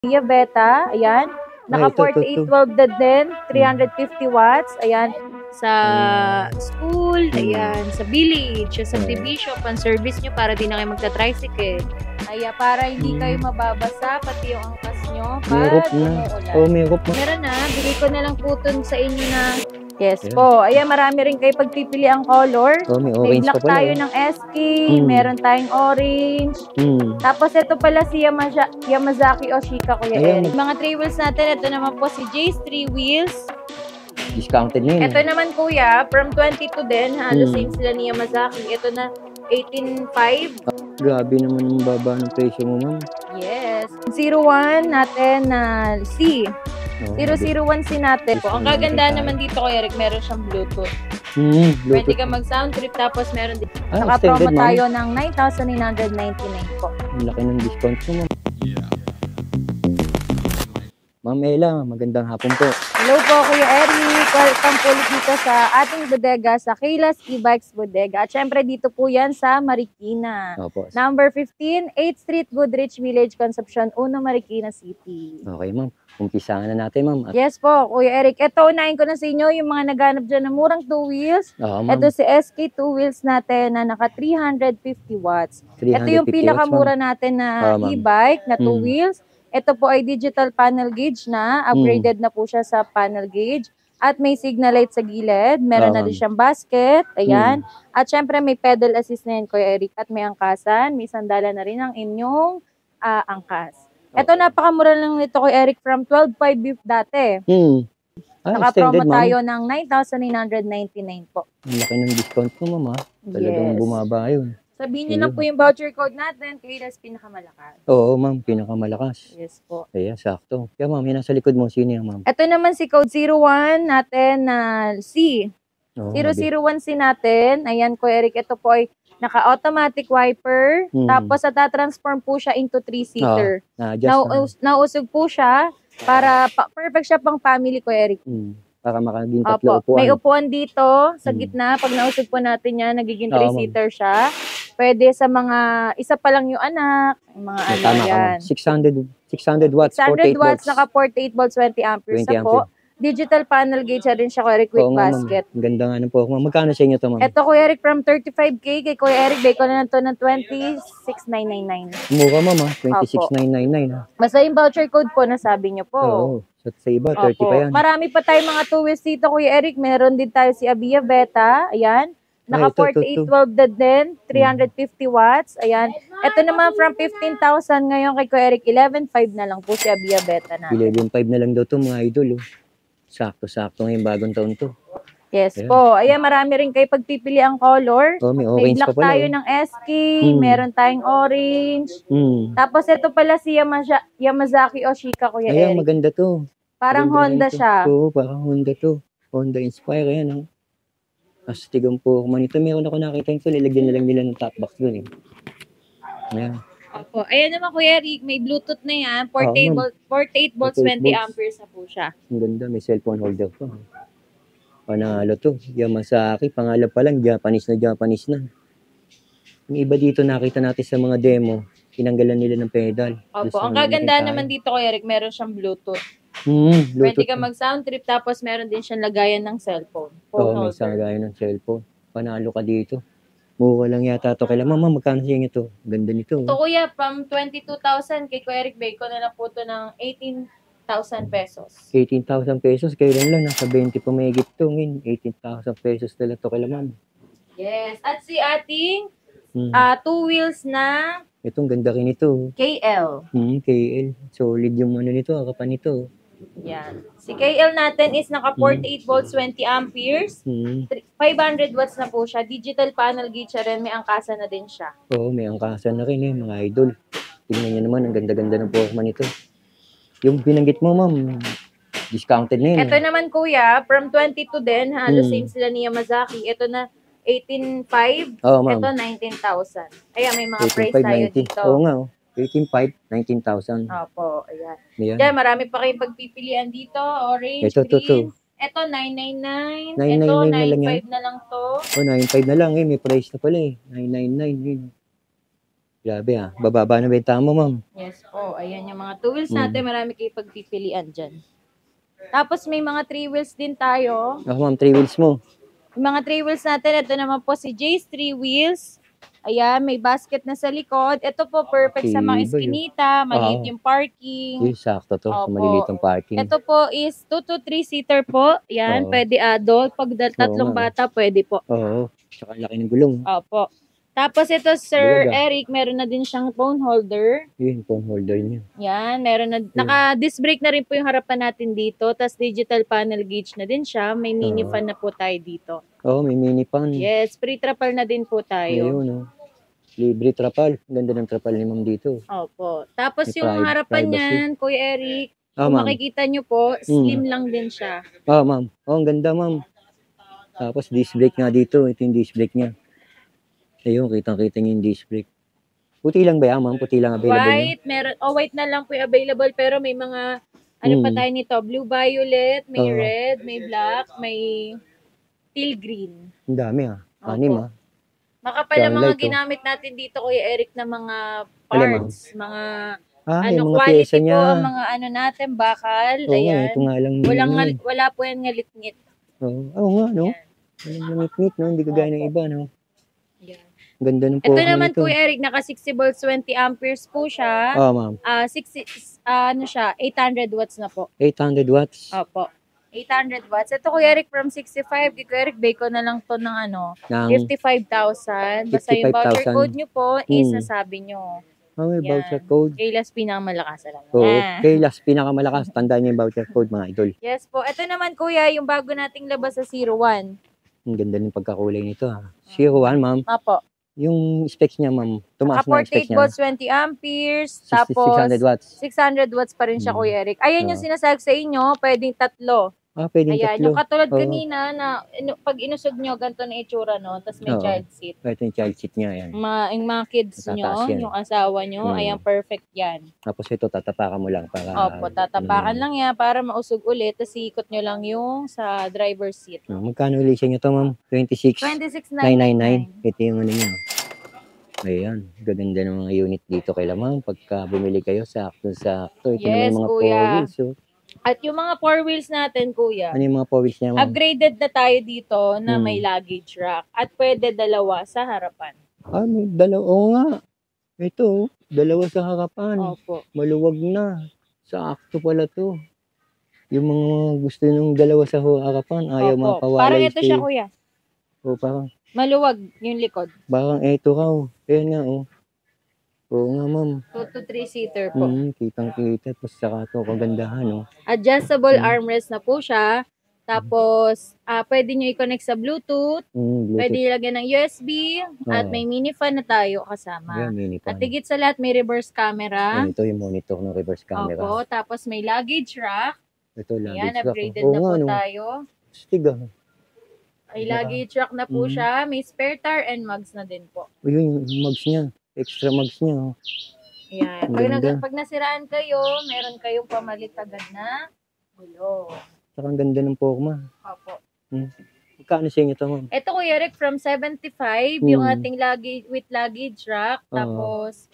Via Beta, ayan. Naka 4812 na din, 350 watts, ayan. Sa school, ayan. Sa village, sa subdivision, pan-service nyo para di na kayo magta-tricycle. Ayan, para hindi kayo mababasa, pati yung angkas nyo. Meron na. Oh, meron na. Bigay ko na lang po sa inyo na. Yes po. Ayan, marami rin kayo pagpipili ang color. Oh, may black tayo ng SK, meron tayong orange. Tapos ito pala si Yamazaki Oshika, Kuya Eric. Mga 3 wheels natin, ito naman po si Jay's 3 wheels. Discounted na yun. Ito naman kuya, from 22 din, halos same sila ni Yamazaki. Ito na 18.5. Grabe naman yung baba ng presyo mo, ma'am. Yes. 01 natin na C. 001C natin po. Ang kagandahan naman dito kay Eric, meron siyang Bluetooth. Pwede ka mag-sound trip, tapos meron din. Naka-promo tayo ng 9,999 po. Ang laki ng discount mo, ma'am. Ma'am Ella, magandang hapon po. Hello po, Kuya Eric. Welcome po ulit dito sa ating bodega, sa Kayla's E-Bikes Bodega. At syempre dito po yan sa Marikina. Opo. Number 15, 8th Street, Goodrich Village, Concepcion 1, Marikina City. Okay, ma'am. Umpisahan na natin, ma'am. Yes po, Kuya Eric. Ito, unahin ko na sa inyo yung mga naghanap dyan ng murang 2 wheels. Ito si SK 2 wheels natin na naka 350 watts. Ito yung pinakamura natin na e-bike na 2 wheels. Ito po ay digital panel gauge na. Upgraded na po siya sa panel gauge. At may signal light sa gilid. Meron na din siyang basket. Ayan. At syempre may pedal assist na yan, Kuya Eric. At may angkasan. May sandala na rin ang inyong angkas. Ito napakamura lang nito, Kuya Eric, from 12.5 dati. Naka-promo tayo ng 9,999 po. Ang laki ng discount mo, ma'am. Talagang bumaba yun. Sabihin niyo na po yung voucher code natin, Kayla's pinakamalakas. Oo, ma'am, pinakamalakas. Yes po. Ayan, sakto. Kaya ma'am, yun nasa likod mo. Sino yan, ma'am? Ito naman si code 01 natin na C. 001C natin. Ayan, Kuya Eric, ito po ay naka-automatic wiper. Tapos, transform po siya into 3-seater. Nausog po siya para perfect siya pang family, Kuya Eric. Para makaging tatlo upuan. May upuan dito sa gitna. Pag nausog po natin yan, nagiging 3-seater siya. Pwede sa mga, isa pa lang yung anak, mga ano yan. 600 watts, 600 watts, naka 48 volts, 20 amperes na po. Digital panel gauge rin siya, Kuya Eric, with basket. Ganda nga po. Magkano sa inyo ito, ma'am? Ito, Kuya Eric, from 35K. Kay Kuya Eric, bake ko na ito ng 26,999. Mura, ma'am, 26,999. Basta yung voucher code po, nasabi niyo po. Oo. Sa iba, 30 pa yan. Marami pa tayong mga 2 wheels dito, Kuya Eric. Meron din tayo si Via Beta. Ayan. Naka 4812 na din, 350 watts. Ayan. Ito naman from 15,000 ngayon kay Kuya Eric, 11,500 na lang po si Via Beta natin. 11,500 na lang daw to mga idol. Sakto-sakto ngayong bagong taon to. Yes po. Ayan, marami rin kayo pagpipili ang color. May orange black pa pala. tayo ng SK, meron tayong orange. Tapos ito pala si Yamazaki Oshika, Kuya Eric. Ayan, maganda to. Parang Honda siya. Oo, parang Honda to. Honda Inspire, ayan. Astigan po man ito. Meron ako nakita ito. Nilagyan na lang nila ng top box dun eh. Ayan. Opo. Ayan naman, Kuya Eric. May Bluetooth na yan. 48 volts, 20 amperes na po siya. Ang ganda. May cellphone holder pa. Panalo to. Yamazaki. Pangalan pa lang. Japanese na. Yung iba dito nakita natin sa mga demo. Tinanggalan nila ng pedal. Opo. Ang kagandahan naman dito, Kuya Eric, meron siyang Bluetooth. Pwede ka mag-sound trip, tapos meron din siyang lagayan ng cellphone. Oo, may lagayan ng cellphone. Panalo ka dito. Mura lang yata ito. Kailan, mama, magkano siya ito? Ganda nito. Ito, Kuya, from 22,000 kay Kuya Eric, bake ko na lang po ito ng 18,000 pesos. 18,000 pesos? Kailan lang? Nasa 20 pa may higit ito. 18,000 pesos na lang ito. Kailan, ma'am? Yes. At si ating 2 wheels na itong ganda rin ito. KL. KL. Solid yung ano nito. Kapan nito. Yan. Si KL natin is naka 48 volts, 20 amperes. 500 watts na po siya. Digital panel gauge rin. May angkasan na din siya. Oo, may angkasan na rin mga idol. Tingnan nyo naman, ang ganda-ganda ng forma nito. Yung binanggit mo, ma'am, discounted na yun. Ito naman, Kuya, from 22 din. Halos same sila ni Yamazaki. Ito na 18,500. Ito 19,000. Ayan, may mga 18, price 5, tayo 19. dito. Oo nga, 18,500, 19,000. Opo, ayan. Yan, marami pa kayong pagpipilian dito. Orange, green. Ito, 999. Ito, 9,500 na lang to. 9,500 na lang may price na pala 999 yun. Grabe bababa na benta mo, ma'am. Yes po, ayan yung mga 2 wheels natin, marami kayo pagpipilian dyan. Tapos may mga 3 wheels din tayo. Ako, ma'am, 3 wheels mo. Yung mga 3 wheels natin, ito naman po si Jay's 3 wheels. Ayan, may basket na sa likod. Ito po, perfect sa mga iskinita, maliit yung parking. Yung sakto to, sa maliliit yung parking. Ito po is 2 to 3 seater po. Yan, pwede adult. Pag tatlong bata, pwede po. Oo, tsaka laki ng gulong. Opo. Tapos ito, Sir Eric, meron na din siyang phone holder. Yun, phone holder niya. Yan, meron na. Naka-disc brake na rin po yung harapan natin dito. Tapos digital panel gauge na din siya. May mini fan na po tayo dito. Oo, may mini fan. Yes, pre-trapal na din po tayo. Ayun, libre trapal. Ganda ng trapal ni ma'am dito. Opo. Tapos may yung harapan niyan, Kuya Eric, kung makikita nyo po, slim lang din siya. Ma'am. Ang ganda, ma'am. Tapos disc brake nga dito. Ito yung disc brake niya. Ayun, kitang-kita niyo yung disc brake. Puti lang ba yan, ma'am? Puti lang available white, meron. White na lang po yung available, pero may mga, ano pa tayo nito, blue violet, may red, may black, may teal green. Ang dami Anim Makapal ang mga ginamit natin dito, Kuya Eric, na mga parts, mga quality po, mga ano natin, bakal. Ayan. Ito nga lang. Wala po yan ngalitngit. Oo nga, no? Walang ngalitngit, no? Hindi kagaya ng iba, no? Yan. Ganda ng ito naman po, Eric, naka 60 volts, 20 amperes po siya. Ma'am. 800 watts na po. 800 watts? Opo. 800 watts. Ito, Kuya Eric, from 65. Kuya Eric, bake ko na lang to ng 55,000. Basta yung voucher code nyo po is nasabi nyo. May voucher code. Kailas pinakamalakas. Kailas pinakamalakas. Tandaan niyo yung voucher code, mga idol. Yes po. Ito naman, Kuya, yung bago nating labas sa 01. Ang ganda ng pagkakulay nito 01, ma'am. Apo. Yung specs niya, ma'am, tumaas na yung specs niya. 48 volts, 20 amperes, tapos 600 watts. 600 watts pa rin siya, Kuya Eric. Ayan yung sinasag sa inyo, pwedeng tatlo. Pwedeng ayan, tatlo. Yung katulad kanina na pag inusog nyo, ganito na itsura, no? Tapos may child seat. Ito yung child seat niya, yan. Yung mga kids nyo, yung asawa nyo, ayan, perfect yan. Tapos ito, tatapakan mo lang para... Opo, tatapakan lang yan para mausog ulit, tapos ikot nyo lang yung sa driver's seat. Magkano ulit siya nyo ito, ma'am? 26,999. Ito yung ano niya. Ayan, gaganda ng mga unit dito kay Lamang. Pagka bumili kayo, sakto-sakto. Ito yes, naman mga Kuya. 4 wheels. At yung mga 4 wheels natin, Kuya. Ano yung mga 4 wheels niya, ma'am? Upgraded na tayo dito na may luggage rack. At pwede dalawa sa harapan. May dalawa. Oo nga. Ito, dalawa sa harapan. Opo. Maluwag na. Sakto pala to. Yung mga gusto nung dalawa sa harapan, ayaw mapawalay. Parang ito siya, Kuya. Parang maluwag yung likod. Parang eto ka, Ayan nga, Oo nga, ma'am. 2 to 3 seater po. Kitang-kita. Tapos saka ito, kagandahan, Adjustable armrest na po siya. Tapos, pwede nyo i-connect sa Bluetooth. Pwede ilagyan ng USB. At may mini fan na tayo kasama. At higit sa lahat, may reverse camera. Ito yung monitor ng reverse camera. Opo. Tapos may luggage rack. Ito, luggage rack. Yan, upgraded na po tayo. Stig, May luggage rack na po siya. May spare tire and mugs na din po. Yung mugs niya. Extra mugs niya. Yan. Pag nasiraan kayo, meron kayong pamalit agad na gulo. Saka ang ganda ng forma. Opo. Magkano sa inyo ito, ma'am? Ito, Kuya Rick, from 75, yung ating with luggage rack. Tapos,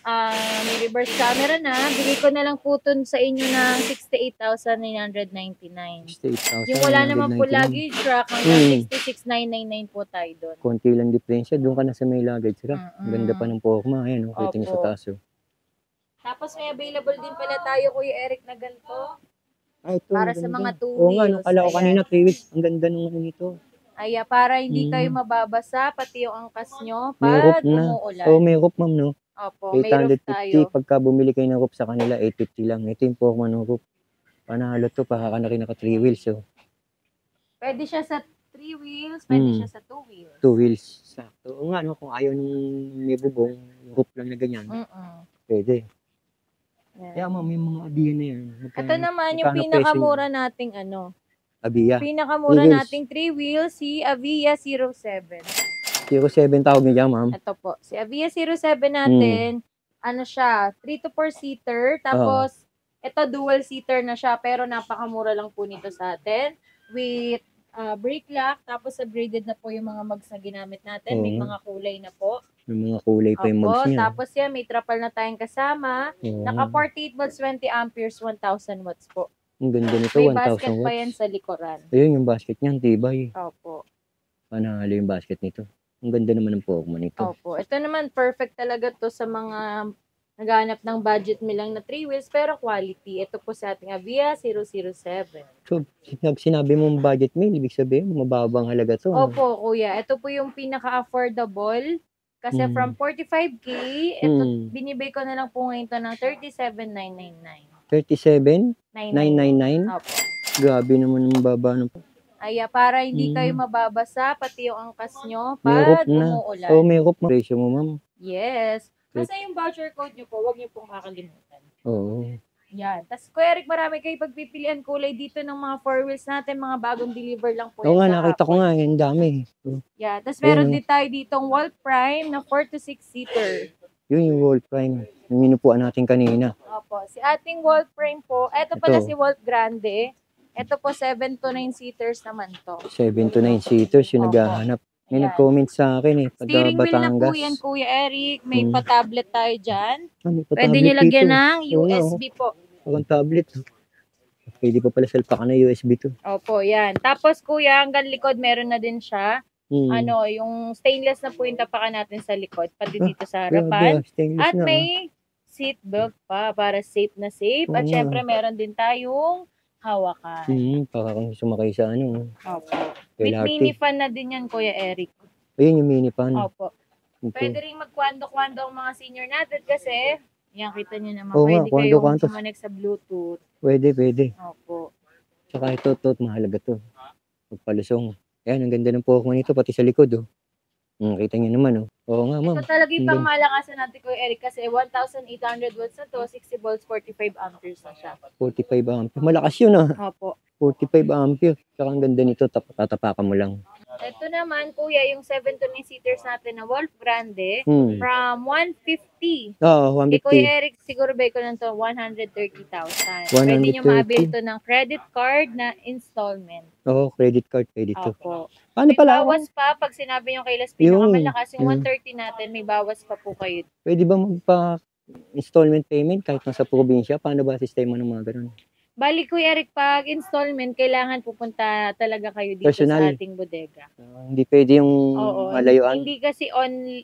may reverse camera na. Bigay ko na lang po ito sa inyo ng 68,999. 68,999. Yung wala naman po luggage rack, hanggang 66,999 po tayo doon. Konti lang diferensya. Doon ka na sa may luggage rack. Ganda pa ng forma. Ayan, kita nyo sa taso. Tapos may available din pala tayo, Kuya Eric, na ganito. Ito, para sa mga 2 wheels. Oo nga, kala ko kanina 3 wheels. Ang ganda nung ano nito. Para hindi kayo mababasa, pati yung angkas nyo, pag umuulan. May roof, ma'am, no? Opo, may roof tayo. 850, pagka bumili kayo ng roof sa kanila, 850 lang. Ito yung forma ng roof. Panalo to, baka ka na rin naka 3 wheels. Pwede siya sa 3 wheels, pwede siya sa 2 wheels. 2 wheels, sakto. Oo nga, no, kung ayaw nung may bubong, roof lang na ganyan, pwede. Kaya ma'am, may mga abiyan na yan. Ito naman yung pinakamura nating Abiya. Pinakamura nating 3 wheels, si Avia 07. 07 tawag niya, ma'am. Ito po. Si Avia 07 natin, siya, 3 to 4 seater. Tapos, ito dual seater na siya, pero napakamura lang po nito sa atin. With brake lock, tapos upgraded na po yung mga mags na ginamit natin. May mga kulay na po. May mga kulay pa yung mags niya. Tapos yan, may trapal na tayong kasama. Naka 48 volts, 20 amperes, 1,000 watts po. Ang ganda nito, may 1,000 watts. basket pa yan sa likuran. Ayun, yung basket niya, tibay. Opo. Panalo yung basket nito. Ang ganda naman ng Pokemon nito. Opo. Ito naman, perfect talaga to sa mga naghahanap ng budget lang na 3 wheels, pero quality. Ito po sa ating Avia 007. So, sinabi mong budget meal, ibig sabihin, mababang halaga to. Opo, kuya. Ito po yung pinaka-affordable. Kasi from 45K, ito, binibay ko na lang po ngayon to ng 37,999. 37,999? Opo. Grabe naman yung baba. Para hindi kayo mababasa, pati yung angkas nyo, pag umuulan. Oh, may hope mo. Ratio mo, ma'am. Yes. Basta yung voucher code nyo po, huwag nyo pong kakalimutan. Oo. Yan. Tapos, Kuya Eric, marami kayo pagpipilian kulay dito ng mga 4 wheels natin. Mga bagong deliver lang po. Oo nga, nakita ko nga. Yung dami. Yeah. Tapos, meron din tayo ditong Wolf Prime na 4 to 6 seater. Yun yung Wolf Prime. Yung minupuan natin kanina. Opo. Si ating Wolf Prime po. Ito pala si Wolf Grande. Ito po 7 to 9 seaters naman to. 7 to 9 seaters yung naghahanap. May nag-comment sa akin eh. Steering wheel na po yan, Kuya Eric. May pa-tablet tayo dyan. Pwede nyo lagyan ng USB po. Pagong tablet. Pwede pa pala salpakan na USB to. Opo, yan. Tapos Kuya, hanggang likod meron na din siya. Yung stainless na po yung tapakan natin sa likod. Pati dito sa harapan. At may seat belt pa para safe na safe. At syempre meron din tayong hawakan. Para kung sumakay sa ano. Opo. With mini fan na din yan, Kuya Eric. Ayun yung mini fan. Opo. Pwede rin magkwando-kwando ang mga senior natin kasi, yan, kita nyo naman, pwede kayong sumanek sa Bluetooth. Pwede. Opo. Tsaka ito, mahalaga to. Magpalusong. Ayan, ang ganda ng Pokemon nito, pati sa likod, oh. Kita nyo naman, oh. Oo nga, ma'am. Ito talaga yung pangmalakasan natin, Kuya Eric, kasi 1,800 watts na to, 60 volts, 45 amperes na siya. 45 amperes. Malakas yun, ah. Opo. 45 amperes. Tsaka ang ganda nito, tatapakan mo lang. Ito naman, Kuya, yung 7 to 9 seaters natin na Wolf Grande, from 150. Oo, 150. Kuya Eric, siguro ba ko lang to 130,000. Pwede nyo ma-avail to ng credit card na installment. Oo, credit card, pwede to. Opo. Paano may pala? Bawas pa, pag sinabi nyo kay Las pinakamalakas, yung 130 natin, may bawas pa po kayo. Pwede ba magpa-installment payment kahit nasa probinsya? Paano ba sistema ng mga ganun? Bali, Kuya Eric, pag installment, kailangan pupunta talaga kayo dito personal. Sa ating bodega. Hindi pwede yung malayuan? Hindi kasi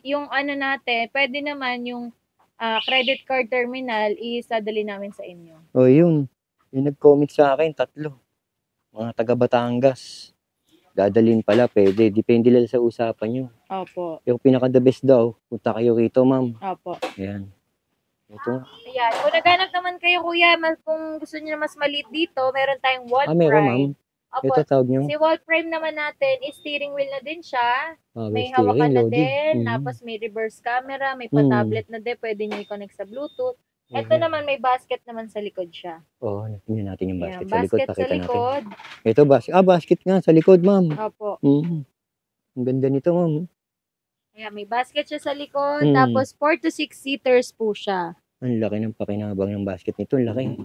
yung ano natin, pwede naman yung credit card terminal, isadali namin sa inyo. Yun. Yung nag-comment sa akin, 3. Mga taga Batangas. Dadalhin pala, pwede. Depende lang sa usapan nyo. Opo. Yung pinaka-the best daw, punta kayo rito, ma'am. Opo. Ayan. Ito. Ayan. Kung naghanap naman kayo, Kuya, kung gusto niyo mas maliit dito, meron tayong Wolf Prime. Meron, ma'am. Opo. Ito tawag nyo? Si Wolf Prime naman natin, steering wheel na din siya. May hawakan na din. Tapos may reverse camera, may pa-tablet na din. Pwede nyo i-connect sa Bluetooth. Ito naman, may basket naman sa likod siya. Tingnan natin yung basket sa likod. Basket sa likod. Natin. Ito, basket nga sa likod, ma'am. Opo. Ang ganda nito, ma'am. Ayan, may basket siya sa likod. Tapos 4 to 6 seaters po siya. Ang laki ng pakinabang ng basket nito. Ang laki.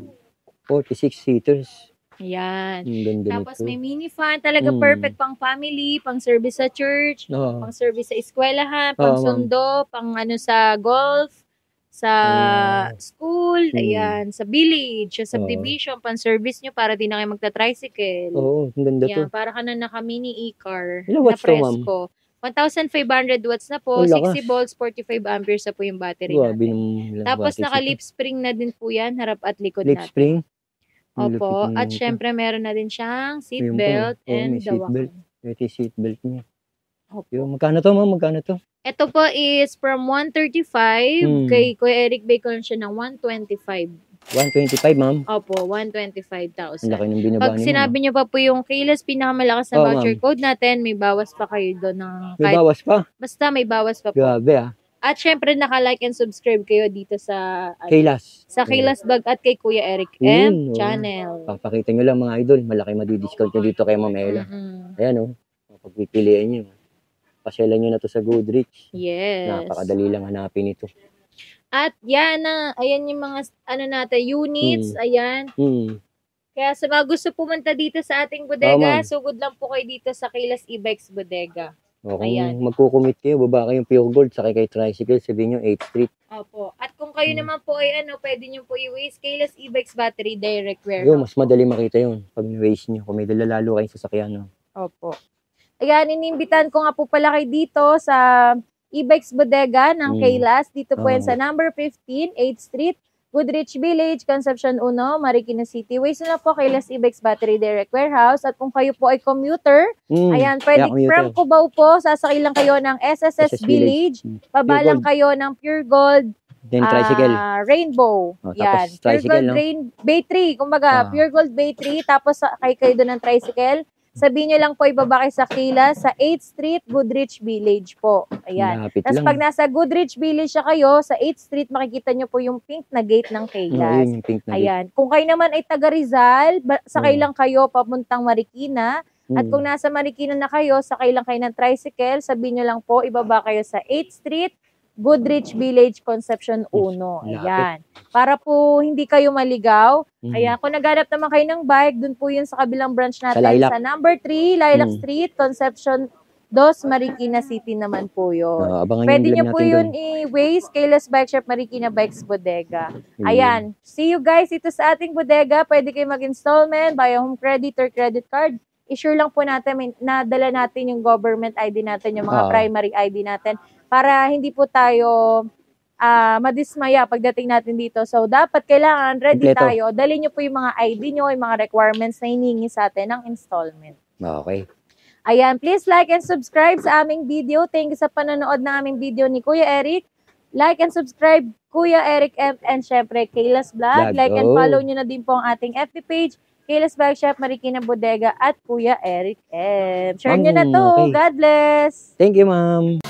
46 seaters. Ayan. Tapos may mini fan. Talaga perfect pang family, pang service sa church, pang service sa eskwelahan, pang sundo, pang sa golf, sa school, ayan, sa village, sa subdivision, pang service nyo para di na kayo magta-tricycle. Oo, ang ganda to. Para ka na naka-mini e-car. Ilang watts to, ma'am? 1,500 watts na po, 60 volts, 45 amperes na po yung battery natin. Tapos naka-lip spring na din po yan, harap at likod natin. Lip spring? Opo, at syempre meron na din siyang seatbelt and dawakan. Ito yung seatbelt niya. Magkano to, ma'am? Magkano to? Ito po is from 135, kay Kuya Eric Bacon siya ng 125. 125, ma'am? Opo, 125,000. Ang laki ng binaba Pag sinabi niyo pa po yung Kayla's pinakamalakas na voucher code natin, may bawas pa kayo doon ng may bawas pa? Basta may bawas pa po. Grabe At syempre naka-like and subscribe kayo dito sa Kayla's. Sa Kayla's Vlog at kay Kuya Eric M channel. Papakita nyo lang mga idol, malaki madi-discount nyo dito kay Ma'am Ella. Ayan pagpipilian nyo. Pasyalan nyo na to sa Goodrich. Yes. Napakadali lang hanapin ito. At ayan yung mga natin, units, ayan. Kaya sa mga gusto pumunta dito sa ating bodega, sugod lang po kayo dito sa Kaylas E-Bikes Bodega. O, kung magkukumit kayo, baba kayong Pure Gold, sakay kayo tricycle, sabihin nyo 8th Street. Opo. At kung kayo naman po ay pwede nyo po i-waste Kaylas E-Bikes Battery Direct Warehouse. Mas madali makita yun pag ni-waste nyo, kung may dalalalo kayong sasakyan. No? Opo. Ayan, inimbitan ko nga po pala kayo dito sa E-Bikes Bodega ng Kaylas. Dito po yan sa number 15, 8th Street. Goodrich Village, Concepcion 1, Marikina City. Waste na po Kaylas E-Bikes Battery Direct Warehouse. At kung kayo po ay commuter, ayan, pwede from Cubao po, sasakay lang kayo ng SSS Village. Pabalang kayo ng Pure Gold, then tricycle. Rainbow. Yan. Pure Gold Bay 3. Kumbaga, Pure Gold Bay 3. Tapos sakay kayo doon ng tricycle. Sabihin nyo lang po ibaba kayo sa Kaylas sa 8th Street, Goodrich Village po. Ayan. Tapos pag nasa Goodrich Village siya kayo, sa 8th Street, makikita nyo po yung pink na gate ng Kaylas. Ayan. Kung kayo naman ay taga Rizal, sakay lang kayo papuntang Marikina. At kung nasa Marikina na kayo, sakay lang kayo ng tricycle, sabihin nyo lang po ibaba kayo sa 8th Street, Goodrich Village, Concepcion 1. Ayan. Para po hindi kayo maligaw. Ayan. Kung naghanap naman kayo ng bike, dun po yun sa kabilang branch natin. Sa number 3, Lilac Street, Concepcion 2, Marikina City naman po yun. Pwede nyo po yun i-waste. Kaylas Bike Shop, Marikina Bikes Bodega. Ayan. See you guys ito sa ating bodega. Pwede kayo mag-installment, via home credit or credit card. I-sure lang po natin, nadala natin yung government ID natin, yung mga primary ID natin, para hindi po tayo madismaya pagdating natin dito. So, dapat kailangan ready tayo. Dali nyo po yung mga ID nyo, yung mga requirements na hinihingi sa atin ng installment. Okay. Ayan, please like and subscribe sa aming video. Thank you sa panonood ng aming video ni Kuya Eric. Like and subscribe, Kuya Eric M. And syempre, Kaylas Vlog. Like and follow nyo na din po ang ating FB page, Kaylas Bike Shop, Marikina Bodega, at Kuya Eric M. Share nyo na to. God bless. Thank you, ma'am.